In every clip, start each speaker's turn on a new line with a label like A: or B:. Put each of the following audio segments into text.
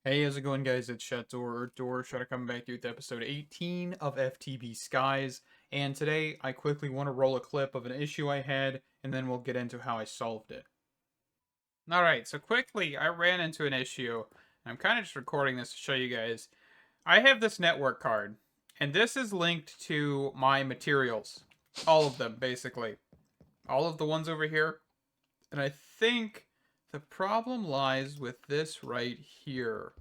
A: Hey, how's it going, guys? It's Door trying to come back to you with episode 18 of FTB Skies. And today, I quickly want to roll a clip of an issue I had, and then we'll get into how I solved it. Alright, so quickly, I ran into an issue. I'm kind of just recording this to show you guys. I have this network card, and this is linked to my materials. All of them, basically. All of the ones over here. And I think the problem lies with this right here.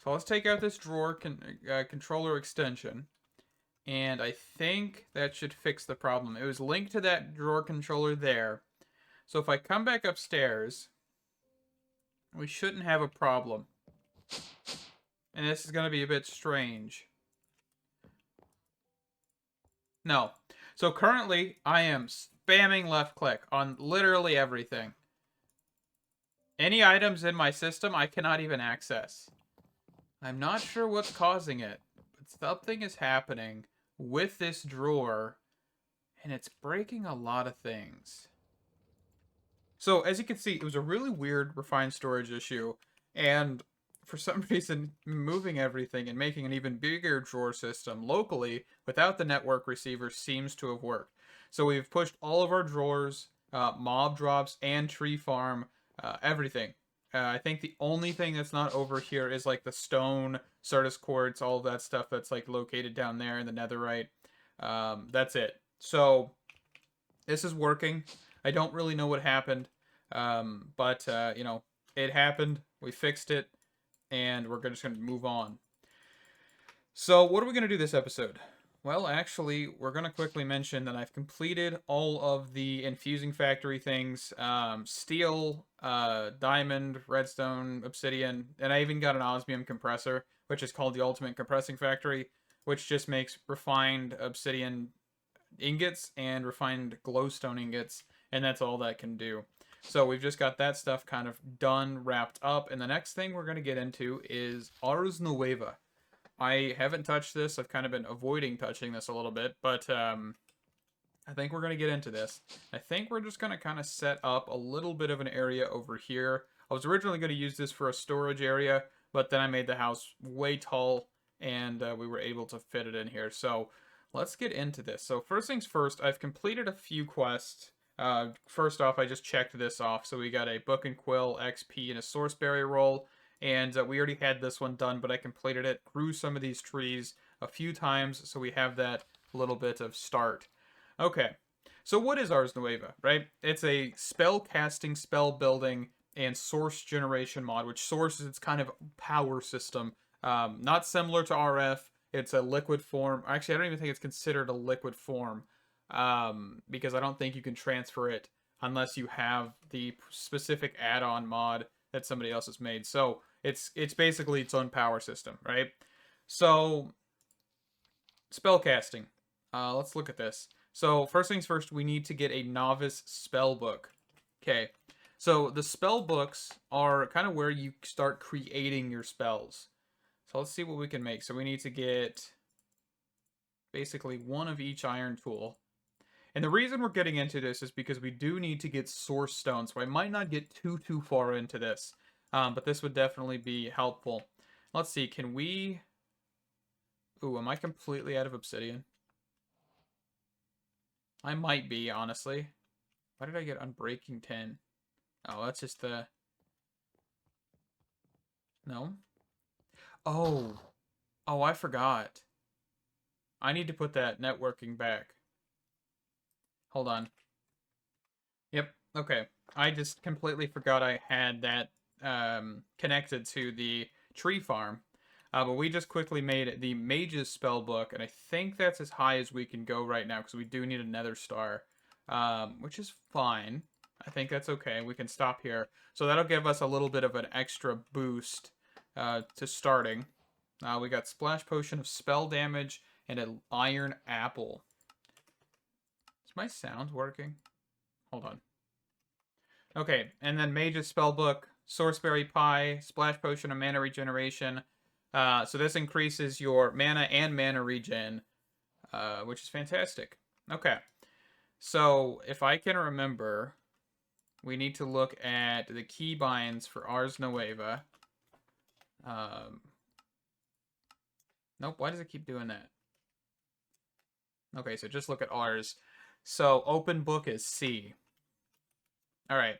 A: So let's take out this drawer controller extension. And I think that should fix the problem. It was linked to that drawer controller there. So if I come back upstairs, we shouldn't have a problem. And this is going to be a bit strange. No. So currently, I am spamming left click on literally everything. Any items in my system, I cannot even access. I'm not sure what's causing it, but something is happening with this drawer, and it's breaking a lot of things. So, as you can see, it was a really weird refined storage issue, and for some reason, moving everything and making an even bigger drawer system locally without the network receiver seems to have worked. So we've pushed all of our drawers, mob drops, and tree farm, everything. I think the only thing that's not over here is like the stone, Certus quartz, all of that stuff that's like located down there in the netherite. That's it. So this is working. I don't really know what happened, but you know, it happened. We fixed it, and we're just gonna move on. So what are we gonna do this episode? Well, actually, we're going to quickly mention that I've completed all of the infusing factory things. Steel, diamond, redstone, obsidian, and I even got an osmium compressor, which is called the Ultimate Compressing Factory, which just makes refined obsidian ingots and refined glowstone ingots, and that's all that can do. So we've just got that stuff kind of done, wrapped up, and the next thing we're going to get into is Ars Nouveau. I haven't touched this. I've kind of been avoiding touching this a little bit, but I think we're going to get into this. I think we're just going to kind of set up a little bit of an area over here. I was originally going to use this for a storage area, but then I made the house way tall, and we were able to fit it in here. So let's get into this. So first things first, I've completed a few quests. First off, I just checked this off. So we got a Book and Quill XP and a Sourceberry roll. And we already had this one done, but I completed it, grew some of these trees a few times, so we have that little bit of start. Okay, so what is Ars Nouveau, right? It's a spell casting, spell building, and source generation mod, which Source is its kind of power system. Not similar to RF, it's a liquid form. Actually, I don't even think it's considered a liquid form, because I don't think you can transfer it unless you have the specific add-on mod that somebody else has made. So it's basically its own power system, right? So spellcasting. Let's look at this. So first things first, we need to get a novice spell book. Okay. So the spell books are kind of where you start creating your spells. So let's see what we can make. So we need to get basically one of each iron tool. And the reason we're getting into this is because we do need to get source stone. So I might not get too far into this. But this would definitely be helpful. Let's see, can we... Ooh, am I completely out of obsidian? I might be, honestly. Why did I get Unbreaking 10? Oh, that's just the... No? Oh. Oh, I forgot. I need to put that networking back. Hold on. Yep, okay. I just completely forgot I had that connected to the tree farm. But we just quickly made the Mage's spell book, and I think that's as high as we can go right now, because we do need a Nether star, which is fine. I think that's okay. We can stop here. So that'll give us a little bit of an extra boost to starting. We got Splash Potion of Spell Damage and an Iron Apple. Is my sound working? Hold on. Okay, and then Mage's Spellbook, Sourceberry Pie, Splash Potion of Mana Regeneration. So this increases your mana and mana regen, which is fantastic. Okay, so if I can remember, we need to look at the keybinds for Ars Nouveau. Nope, why does it keep doing that? Okay, so just look at Rs. So open book is C. All right.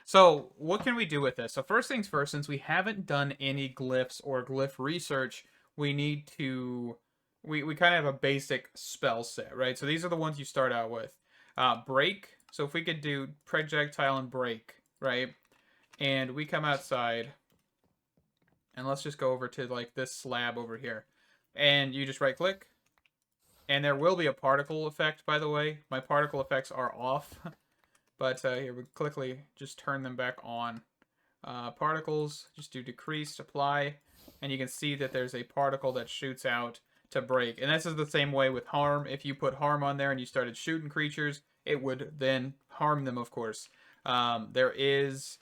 A: So what can we do with this? So first things first, since we haven't done any glyphs or glyph research, we need to we kind of have a basic spell set, right? So these are the ones you start out with. Break. So if we could do projectile and break, right? And we come outside, and let's just go over to like this slab over here, and you just right click, and there will be a particle effect, by the way. My particle effects are off. But here we quickly just turn them back on. Particles, just do decrease, apply, and you can see that there's a particle that shoots out to break. And this is the same way with harm. If you put harm on there and you started shooting creatures, it would then harm them, of course. There is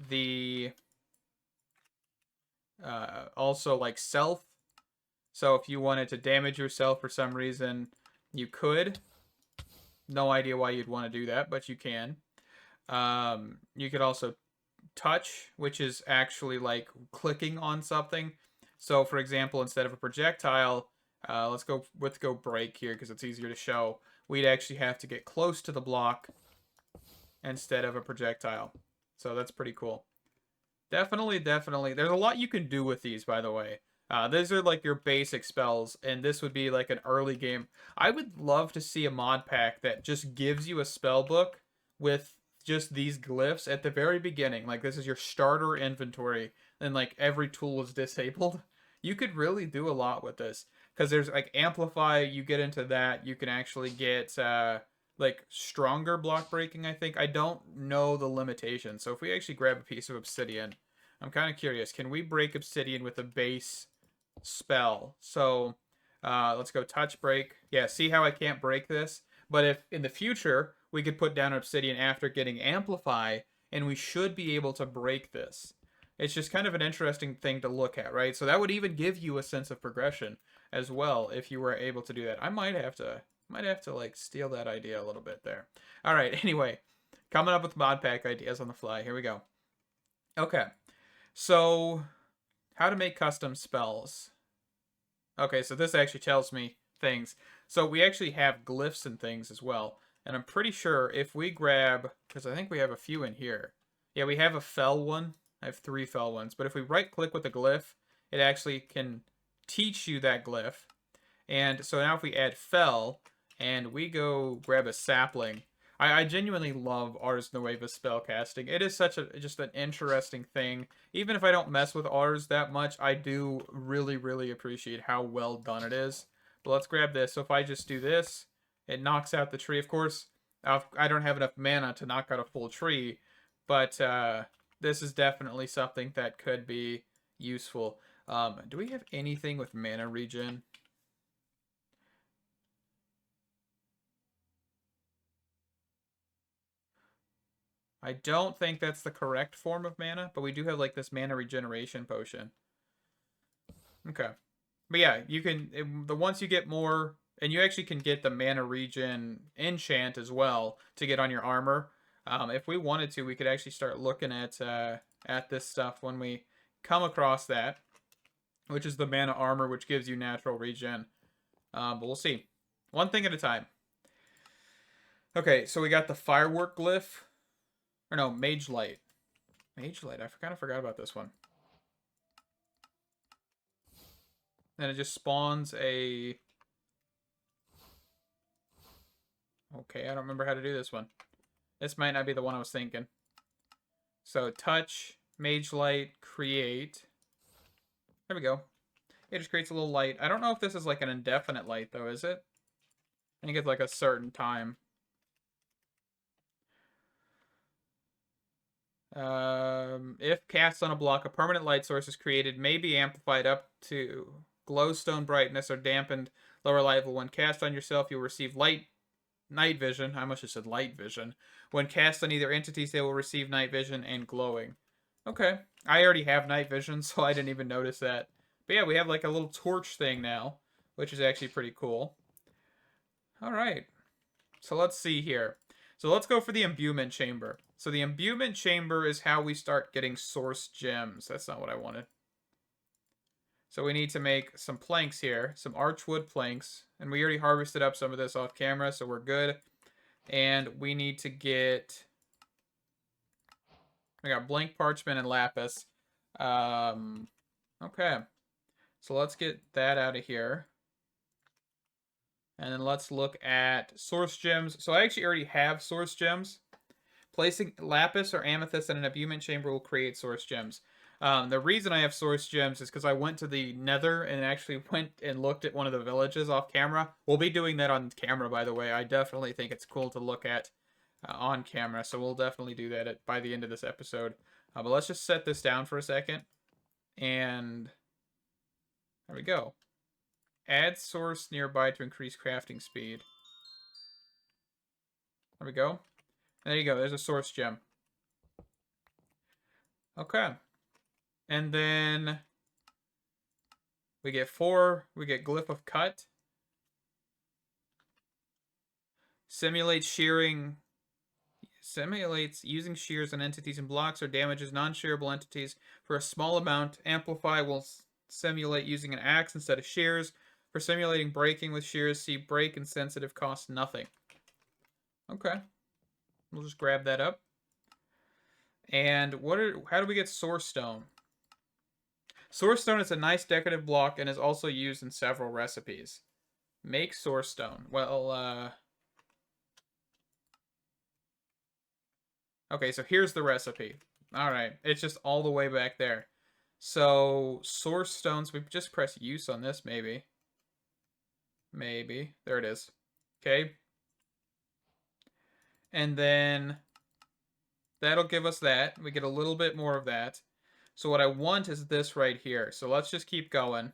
A: the also like self. So if you wanted to damage yourself for some reason, you could. No idea why you'd want to do that, but you can. You could also touch, which is actually like clicking on something. So for example, instead of a projectile, let's go break here because it's easier to show. We'd actually have to get close to the block instead of a projectile. So that's pretty cool. Definitely. There's a lot you can do with these, by the way. These are like your basic spells, and this would be like an early game. I would love to see a mod pack that just gives you a spell book with just these glyphs at the very beginning. Like this is your starter inventory, and like every tool is disabled. You could really do a lot with this because there's like amplify. You get into that, you can actually get like stronger block breaking. I think I don't know the limitations. So if we actually grab a piece of obsidian, I'm kind of curious. Can we break obsidian with a base spell? So let's go touch break. Yeah, see how I can't break this? But if in the future we could put down obsidian after getting amplify, and we should be able to break this. It's just kind of an interesting thing to look at, right? So that would even give you a sense of progression as well if you were able to do that. I might have to like steal that idea a little bit there. All right, anyway, coming up with mod pack ideas on the fly. Here we go. Okay. So how to make custom spells. Okay, so this actually tells me things. So we actually have glyphs and things as well. And I'm pretty sure if we grab, because I think we have a few in here. Yeah, we have a fell one. I have 3 fell ones. But if we right click with the glyph, it actually can teach you that glyph. And so now if we add fell and we go grab a sapling, I genuinely love Ars Nouveau spell casting. It is such just an interesting thing. Even if I don't mess with Ars that much, I do really appreciate how well done it is. But let's grab this. So if I just do this, it knocks out the tree. Of course, I don't have enough mana to knock out a full tree, but this is definitely something that could be useful. Do we have anything with mana regen? I don't think that's the correct form of mana, but we do have like this mana regeneration potion. Okay. But yeah, you can, the once you get more, and you actually can get the mana regen enchant as well to get on your armor. If we wanted to, we could actually start looking at this stuff when we come across that, which is the mana armor, which gives you natural regen. But we'll see. One thing at a time. Okay, so we got the firework glyph. Or no, mage light. Mage light. I kind of forgot about this one. And it just spawns a... Okay, I don't remember how to do this one. This might not be the one I was thinking. So touch, mage light, create. There we go. It just creates a little light. I don't know if this is like an indefinite light though, is it? I think it's like a certain time. If cast on a block, a permanent light source is created, may be amplified up to glowstone brightness or dampened lower level. When cast on yourself, you'll receive night vision. I must have said light vision. When cast on either entities, they will receive night vision and glowing. Okay. I already have night vision, so I didn't even notice that. But yeah, we have like a little torch thing now, which is actually pretty cool. All right. So let's see here. So let's go for the imbuement chamber. So the imbuement chamber is how we start getting source gems. That's not what I wanted. So we need to make some planks here, some archwood planks. And we already harvested up some of this off camera, so we're good. And we need to get... We got blank parchment and lapis. Okay. So let's get that out of here. And then let's look at source gems. So I actually already have source gems. Placing lapis or amethyst in an abundant chamber will create source gems. The reason I have source gems is because I went to the Nether and actually went and looked at one of the villages off camera. We'll be doing that on camera, by the way. I definitely think it's cool to look at on camera, so we'll definitely do that by the end of this episode. But let's just set this down for a second. And there we go. Add source nearby to increase crafting speed. There we go. There you go. There's a source gem. Okay. And then we get 4. We get Glyph of Cut. Simulates shearing. Simulates using shears on entities and blocks or damages non-shearable entities for a small amount. Amplify will simulate using an axe instead of shears. For simulating breaking with shears, see break and sensitive costs nothing. Okay. We'll just grab that up. And how do we get source stone? Source stone is a nice decorative block and is also used in several recipes. Make source stone. Well, okay, so here's the recipe. Alright, it's just all the way back there. So, source stones, we just press use on this, maybe. Maybe. There it is. Okay. And then that'll give us that. We get a little bit more of that. So what I want is this right here. So let's just keep going.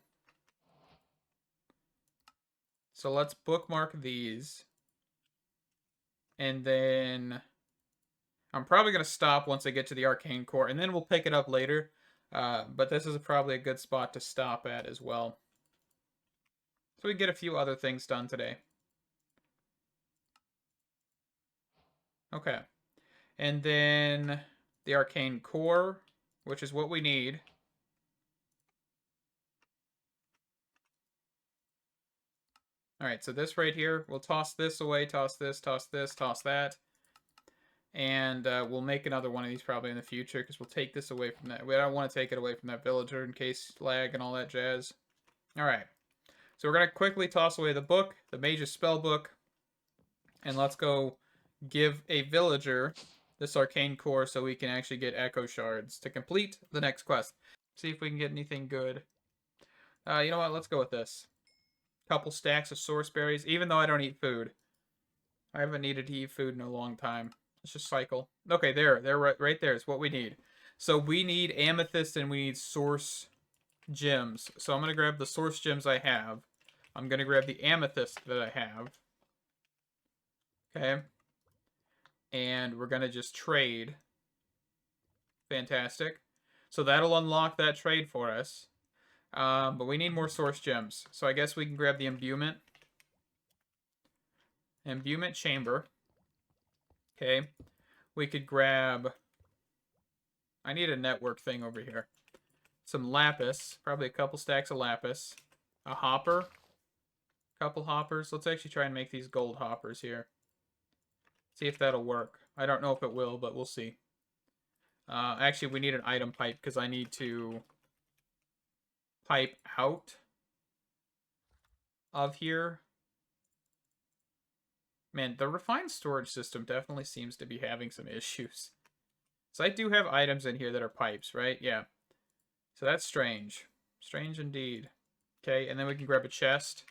A: So let's bookmark these. And then I'm probably going to stop once I get to the Arcane Core. And then we'll pick it up later. But this is probably a good spot to stop at as well. So we get a few other things done today. Okay. And then the Arcane Core, which is what we need. Alright, so this right here, we'll toss this away, toss this, toss this, toss that. And we'll make another one of these probably in the future, because we'll take this away from that. We don't want to take it away from that villager in case lag and all that jazz. Alright, so we're going to quickly toss away the book, the Mage's spell book. And let's go give a villager this Arcane Core so we can actually get Echo Shards to complete the next quest. See if we can get anything good. You know what, let's go with this. Couple stacks of source berries, even though I don't eat food. I haven't needed to eat food in a long time. Let's just cycle. Okay, there right there is what we need. So we need amethyst and we need source gems. So I'm going to grab the source gems I have. I'm going to grab the amethyst that I have. Okay. And we're going to just trade. Fantastic. So that'll unlock that trade for us. But we need more source gems. So I guess we can grab the imbuement. Imbuement chamber. Okay. We could grab... I need a network thing over here. Some lapis. Probably a couple stacks of lapis. A hopper. Couple hoppers. Let's actually try and make these gold hoppers here. See if that'll work. I don't know if it will, but we'll see. Actually, we need an item pipe because I need to pipe out of here. Man, the refined storage system definitely seems to be having some issues. So I do have items in here that are pipes, right? Yeah. So that's strange. Strange indeed. Okay, and then we can grab a chest.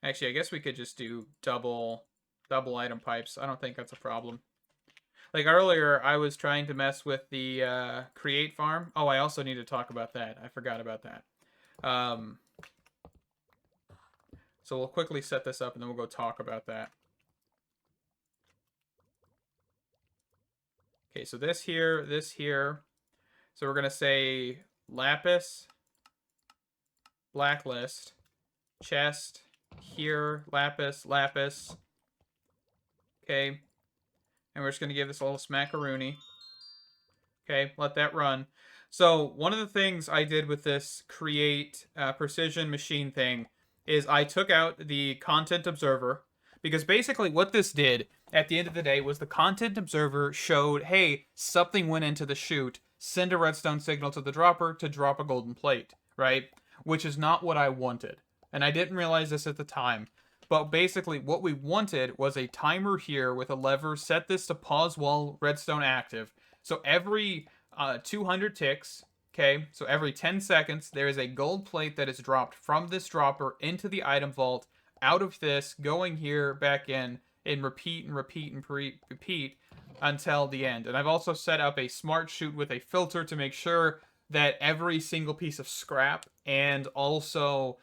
A: Actually, I guess we could just do double item pipes. I don't think that's a problem. Like earlier, I was trying to mess with the create farm. Oh, I also need to talk about that. I forgot about that. So we'll quickly set this up and then we'll go talk about that. Okay, so this here. So we're going to say lapis, blacklist, chest, here, lapis, lapis. Okay. And we're just going to give this a little smackaroony. Okay, let that run. So one of the things I did with this create precision machine thing is I took out the content observer, because basically what this did at the end of the day was the content observer showed, hey, something went into the chute, send a redstone signal to the dropper to drop a golden plate, right? Which is not what I wanted. And I didn't realize this at the time. But basically, what we wanted was a timer here with a lever, set this to pause while redstone active. So every 200 ticks, okay, so every 10 seconds, there is a gold plate that is dropped from this dropper into the item vault, out of this, going here, back in, and repeat and repeat and repeat until the end. And I've also set up a smart chute with a filter to make sure that every single piece of scrap and also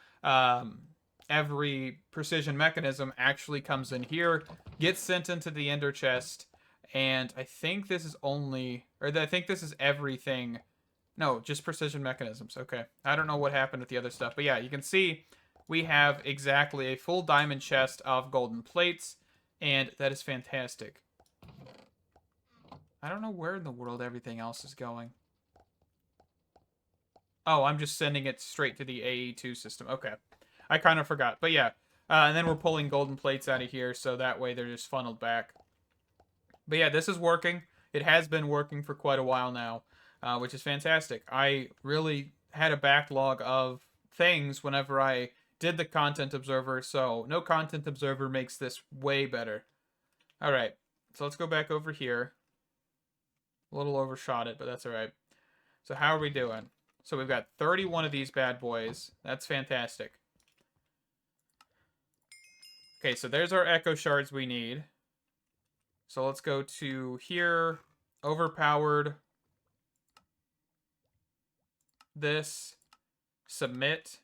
A: every precision mechanism actually comes in here, gets sent into the ender chest, and I think this is only, or I think this is everything. No, just precision mechanisms. Okay. I don't know what happened with the other stuff, but yeah, you can see we have exactly a full diamond chest of golden plates, and that is fantastic. I don't know where in the world everything else is going. Oh, I'm just sending it straight to the AE2 system. Okay. I kind of forgot. But yeah. And then we're pulling golden plates out of here, so that way they're just funneled back. But yeah, this is working. It has been working for quite a while now, which is fantastic. I really had a backlog of things whenever I did the content observer, so no content observer makes this way better. All right, so let's go back over here. A little overshot it, but that's all right. So how are we doing? So we've got 31 of these bad boys. That's fantastic. Okay, so there's our Echo Shards we need. So let's go to here, overpowered, this, submit.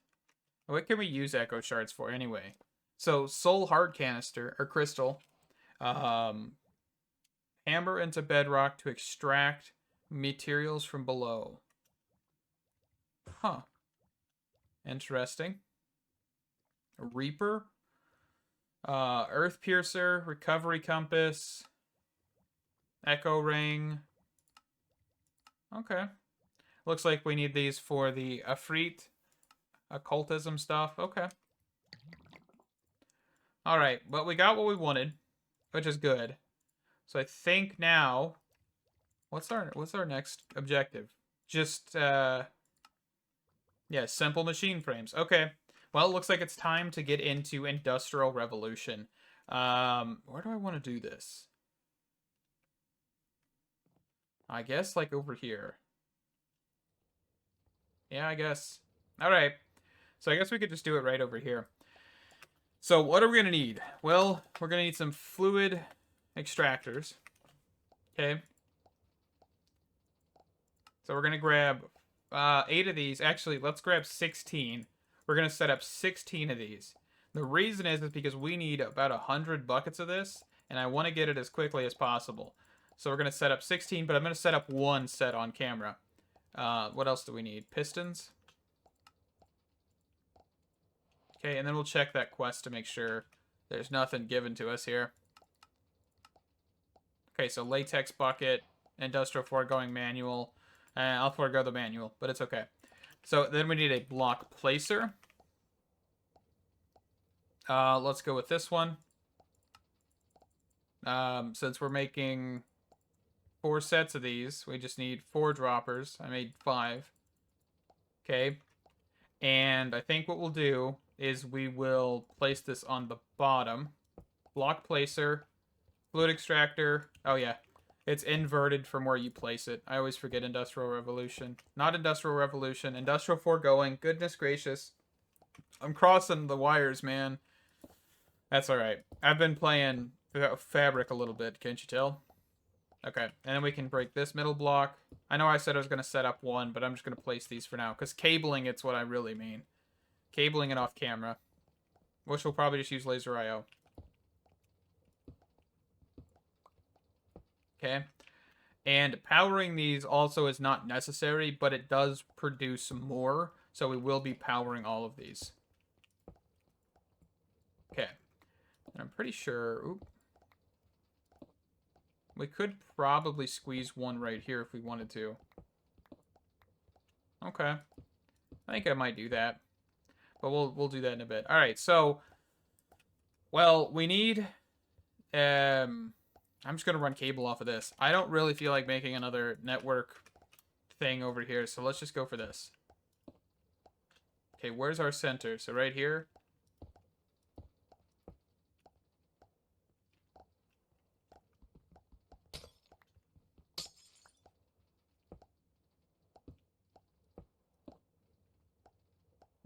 A: What can we use Echo Shards for anyway? So soul heart canister, or crystal. Hammer into bedrock to extract materials from below. Huh. Interesting. A Reaper. Earth Piercer, Recovery Compass, Echo Ring. Okay. Looks like we need these for the Afrit, occultism stuff. Okay. Alright, but we got what we wanted, which is good. So I think now, what's our next objective? Just, yeah, simple machine frames. Okay. Well, it looks like it's time to get into Industrial Revolution. Where do I want to do this? I guess, like, over here. Yeah, I guess. Alright. So I guess we could just do it right over here. So what are we going to need? Well, we're going to need some fluid extractors. Okay. So we're going to grab 8 of these. Actually, let's grab 16. We're going to set up 16 of these. The reason is because we need about 100 buckets of this, and I want to get it as quickly as possible. So we're going to set up 16, but I'm going to set up one set on camera. What else do we need? Pistons. Okay, and then we'll check that quest to make sure there's nothing given to us here. Okay, so latex bucket, industrial foregoing manual. I'll forego the manual, but it's okay. So then we need a block placer. Let's go with this one. Since we're making 4 sets of these, we just need 4 droppers. I made 5. Okay. And I think what we'll do is we will place this on the bottom. Block placer, fluid extractor. Oh, yeah. It's inverted from where you place it. I always forget Industrial Revolution. Not Industrial Revolution. Industrial Foregoing. Goodness gracious. I'm crossing the wires, man. That's alright. I've been playing Fabric a little bit, can't you tell? Okay, and then we can break this middle block. I know I said I was going to set up one, but I'm just going to place these for now. Because cabling, it's what I really mean. Cabling it off camera. Which we'll probably just use laser IO. Okay. And powering these also is not necessary, but it does produce more. So we will be powering all of these. Okay. And I'm pretty sure... Oop. We could probably squeeze one right here if we wanted to. Okay. I think I might do that. But we'll do that in a bit. All right, so well, we need I'm just going to run cable off of this. I don't really feel like making another network thing over here, so let's just go for this. Okay, where's our center? So right here.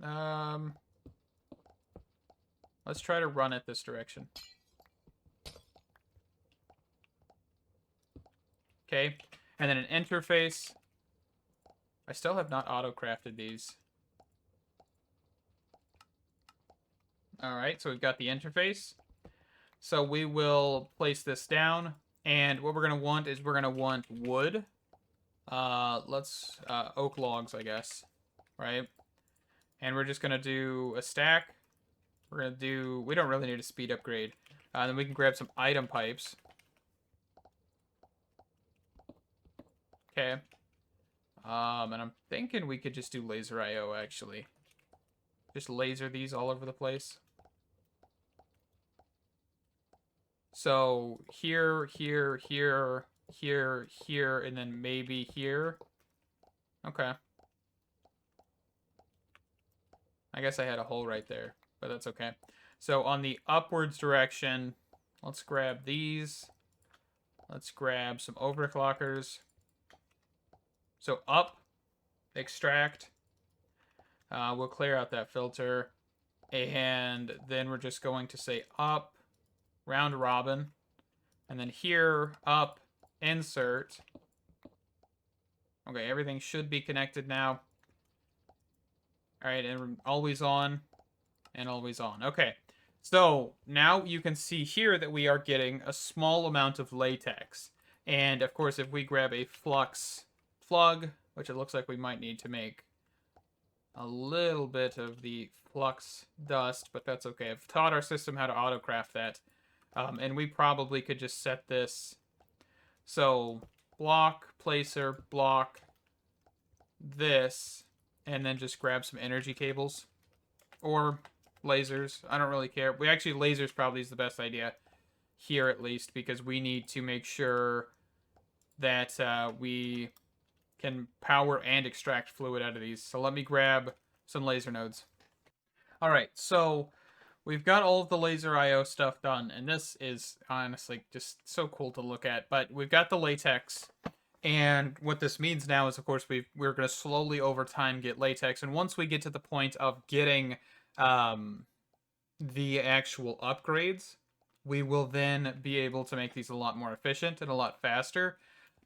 A: Um, let's try to run it this direction. Okay, and then an interface. I still have not auto-crafted these. Alright, so we've got the interface. So we will place this down, and what we're going to want is we're going to want wood. Oak logs, I guess, right? And we're just going to do a stack. We're going to do, we don't really need a speed upgrade. Then we can grab some item pipes. Okay. And I'm thinking we could just do laser IO, actually. Just laser these all over the place. So here, here, here, here, here, and then maybe here. Okay. I guess I had a hole right there, but that's okay. So on the upwards direction, let's grab these. Let's grab some overclockers. So up, extract. We'll clear out that filter. And then we're just going to say up, round robin. And then here, up, insert. Okay, everything should be connected now. Alright, and always on, and always on. Okay, so now you can see here that we are getting a small amount of latex. And, of course, if we grab a flux plug, which it looks like we might need to make a little bit of the flux dust, but that's okay. I've taught our system how to autocraft that. And we probably could just set this. So, block, placer, block, this, and then just grab some energy cables. Or lasers. I don't really care. Lasers probably is the best idea. Here, at least, because we need to make sure that we can power and extract fluid out of these. So let me grab some laser nodes. Alright, so we've got all of the laser IO stuff done, and this is honestly just so cool to look at. But we've got the latex, and what this means now is, of course, we're going to slowly over time get latex, and once we get to the point of getting the actual upgrades, we will then be able to make these a lot more efficient and a lot faster.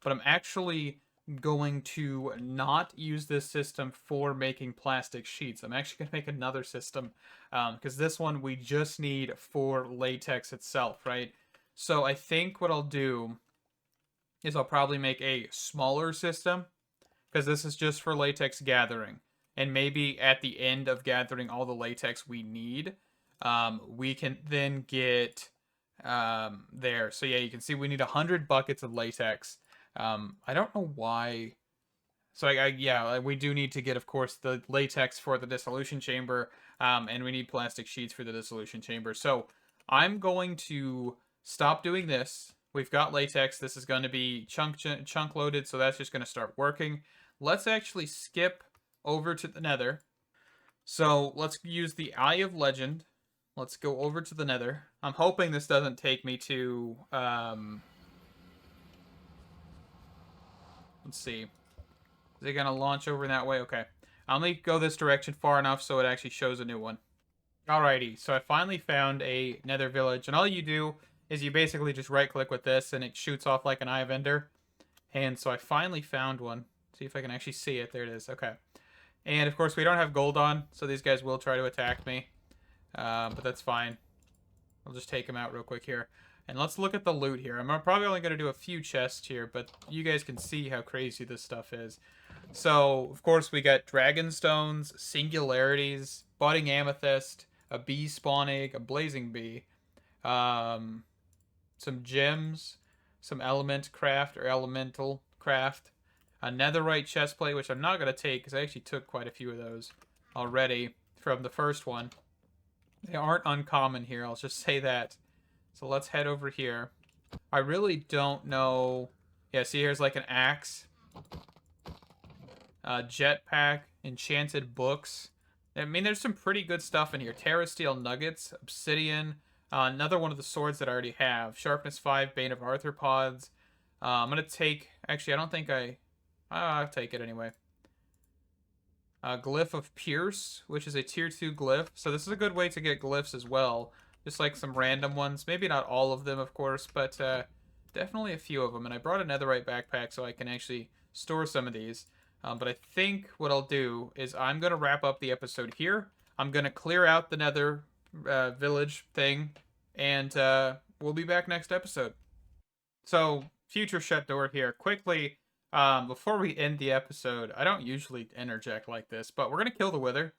A: But I'm actually going to not use this system for making plastic sheets. I'm actually going to make another system because this one we just need for latex itself, right? So I think what I'll do is I'll probably make a smaller system because this is just for latex gathering. And maybe at the end of gathering all the latex we need, we can then get there. So yeah, you can see we need 100 buckets of latex. I don't know why. So yeah, we do need to get, of course, the latex for the dissolution chamber, and we need plastic sheets for the dissolution chamber. So I'm going to stop doing this. We've got latex. This is going to be chunk loaded, so that's just going to start working. Let's actually skip over to the Nether. So let's use the Eye of Legend. Let's go over to the Nether. I'm hoping this doesn't take me to let's see. Is it going to launch over that way? Okay. I'll only go this direction far enough so it actually shows a new one. Alrighty, so I finally found a Nether village, and all you do is you basically just right-click with this, and it shoots off like an Eye of Ender. And so I finally found one. See if I can actually see it. There it is. Okay. And, of course, we don't have gold on, so these guys will try to attack me. But that's fine. I'll just take them out real quick here. And let's look at the loot here. I'm probably only going to do a few chests here, but you guys can see how crazy this stuff is. So, of course, we got dragon stones, singularities, budding amethyst, a bee spawn egg, a blazing bee, some gems, some element craft or elemental craft, A netherite chestplate, which I'm not going to take because I actually took quite a few of those already from the first one. They aren't uncommon here, I'll just say that. So let's head over here. I really don't know. Yeah, see, here's like an axe. Jetpack, enchanted books. I mean, there's some pretty good stuff in here. Terrasteel nuggets, obsidian. Another one of the swords that I already have. Sharpness 5, Bane of Arthropods. I'm going to take... Actually, I don't think I'll take it anyway. Glyph of Pierce, which is a tier 2 glyph. So this is a good way to get glyphs as well. Just like some random ones. Maybe not all of them, of course, but definitely a few of them. And I brought a netherite backpack so I can actually store some of these. But I think what I'll do is I'm going to wrap up the episode here. I'm going to clear out the nether village thing. And we'll be back next episode. So, future shut door here. Quickly, before we end the episode, I don't usually interject like this, but we're going to kill the wither.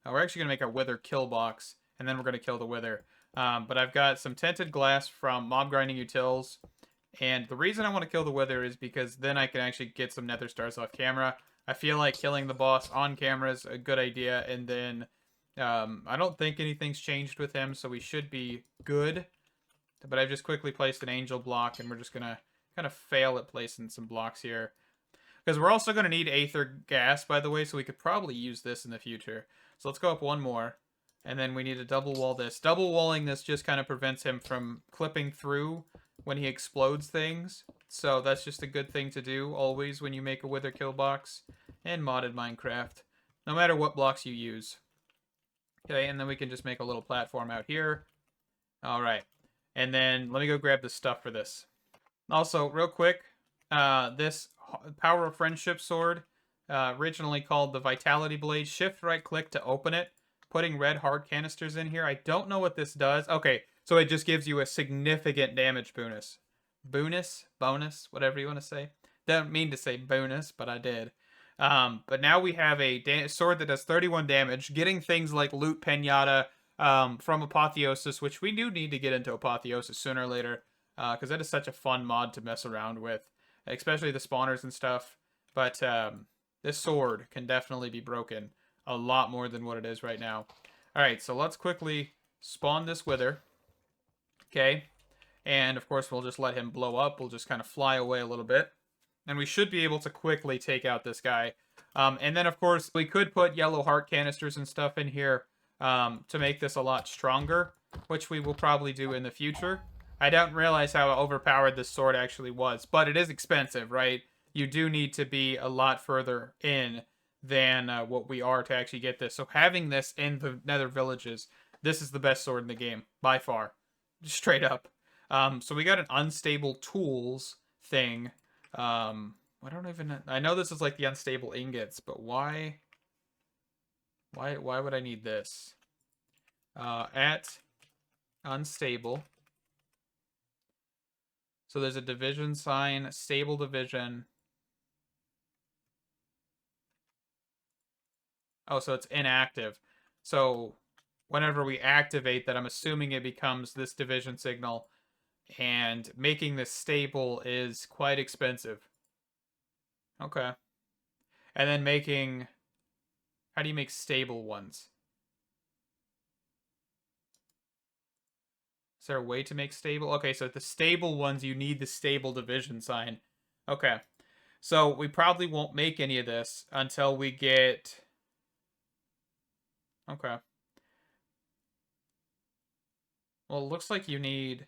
A: We're actually going to make a wither kill box, and then we're going to kill the wither. But I've got some tinted glass from Mob Grinding Utils, and the reason I want to kill the wither is because then I can actually get some nether stars off camera. I feel like killing the boss on camera is a good idea, and then I don't think anything's changed with him, so we should be good. But I've just quickly placed an angel block, and we're just going to kind of fail at placing some blocks here. Because we're also going to need aether gas, by the way, so we could probably use this in the future. So let's go up one more. And then we need to double wall this. Double walling this just kind of prevents him from clipping through when he explodes things. So that's just a good thing to do always when you make a wither kill box in modded Minecraft. No matter what blocks you use. Okay, and then we can just make a little platform out here. Alright. And then let me go grab the stuff for this. Also, real quick, this Power of Friendship sword, originally called the Vitality Blade. Shift right click to open it. Putting red heart canisters in here. I don't know what this does. Okay, so it just gives you a significant damage bonus. Bonus, whatever you want to say. Don't mean to say bonus, but I did. But now we have a sword that does 31 damage, getting things like Loot Pinata from Apotheosis, which we do need to get into Apotheosis sooner or later, because that is such a fun mod to mess around with, especially the spawners and stuff. But this sword can definitely be broken a lot more than what it is right now. Alright, so let's quickly spawn this wither. Okay. And, of course, we'll just let him blow up. We'll just kind of fly away a little bit. And we should be able to quickly take out this guy. And then, of course, we could put yellow heart canisters and stuff in here to make this a lot stronger, which we will probably do in the future. I don't realize how overpowered this sword actually was, but it is expensive, right? You do need to be a lot further in than what we are to actually get this. So having this in the nether villages, this is the best sword in the game, by far. Straight up. So we got an unstable tools thing. I don't even... I know this is like the unstable ingots, but why? Why would I need this? At unstable. So there's a division sign, stable division. Oh, so it's inactive. So whenever we activate that, I'm assuming it becomes this division signal. And making this stable is quite expensive. Okay. And then making... How do you make stable ones? Is there a way to make stable? Okay, so the stable ones, you need the stable division sign. Okay. So we probably won't make any of this until we get... Okay. Well, it looks like you need...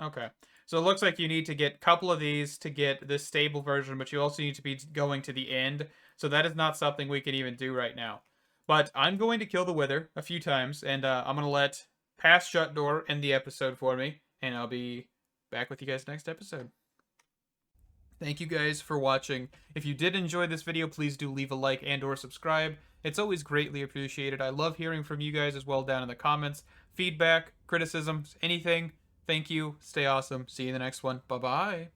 A: Okay. So it looks like you need to get a couple of these to get this stable version, but you also need to be going to the end. So that is not something we can even do right now. But I'm going to kill the wither a few times, and I'm going to let Past Shut Door end the episode for me, and I'll be back with you guys next episode. Thank you guys for watching. If you did enjoy this video, please do leave a like and or subscribe. It's always greatly appreciated. I love hearing from you guys as well down in the comments. Feedback, criticisms, anything. Thank you. Stay awesome. See you in the next one. Bye-bye.